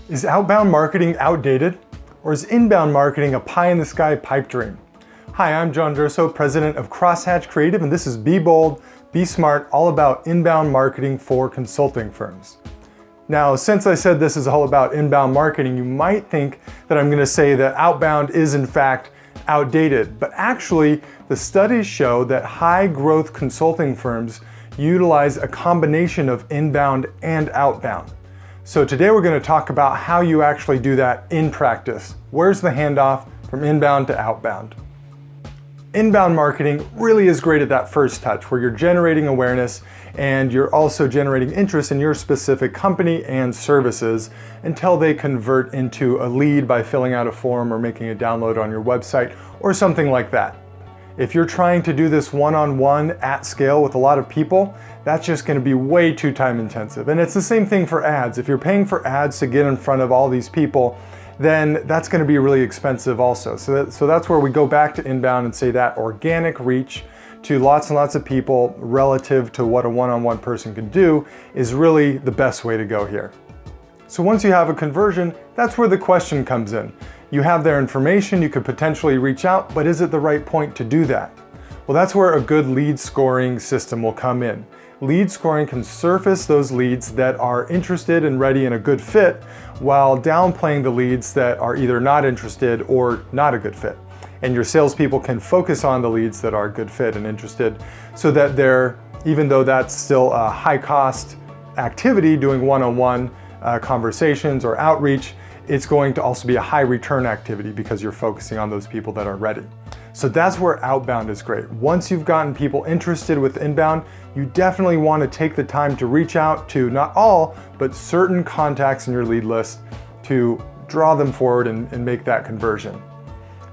Is outbound marketing outdated? Or is inbound marketing a pie-in-the-sky pipe dream? Hi, I'm John Durso, president of Crosshatch Creative, and this is Be Bold, Be Smart, all about inbound marketing for consulting firms. Now, since I said this is all about inbound marketing, you might think that I'm going to say that outbound is in fact outdated, but actually the studies show that high-growth consulting firms utilize a combination of inbound and outbound. So today we're going to talk about how you actually do that in practice. Where's the handoff from inbound to outbound? Inbound marketing really is great at that first touch where you're generating awareness and you're also generating interest in your specific company and services until they convert into a lead by filling out a form or making a download on your website or something like that. If you're trying to do this one-on-one at scale with a lot of people, that's just going to be way too time intensive. And it's the same thing for ads. If you're paying for ads to get in front of all these people, then that's going to be really expensive also. So that's where we go back to inbound and say that organic reach to lots and lots of people relative to what a one-on-one person can do is really the best way to go here. So once you have a conversion, that's where the question comes in. You have their information, you could potentially reach out, but is it the right point to do that? Well, that's where a good lead scoring system will come in. Lead scoring can surface those leads that are interested and ready and a good fit, while downplaying the leads that are either not interested or not a good fit. And your salespeople can focus on the leads that are a good fit and interested so that they're, even though that's still a high cost activity doing one-on-one conversations or outreach, it's going to also be a high return activity because you're focusing on those people that are ready. So that's where outbound is great. Once you've gotten people interested with inbound, you definitely want to take the time to reach out to not all, but certain contacts in your lead list to draw them forward and make that conversion.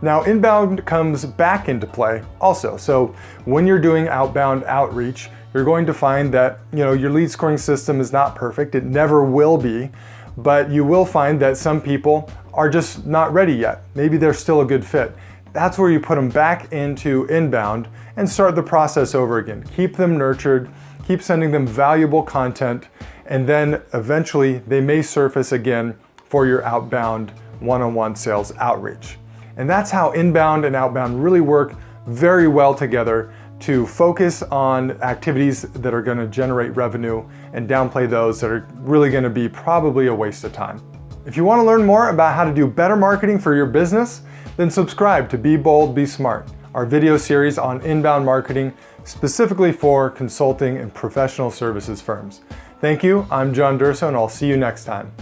Now, inbound comes back into play also. So when you're doing outbound outreach, you're going to find that, your lead scoring system is not perfect. It never will be. But you will find that some people are just not ready yet. Maybe they're still a good fit. That's where you put them back into inbound and start the process over again. Keep them nurtured, keep sending them valuable content, and then eventually they may surface again for your outbound one-on-one sales outreach. And that's how inbound and outbound really work very well together to focus on activities that are going to generate revenue and downplay those that are really going to be probably a waste of time. If you want to learn more about how to do better marketing for your business, then subscribe to Be Bold, Be Smart, our video series on inbound marketing specifically for consulting and professional services firms. Thank you. I'm John Durso, and I'll see you next time.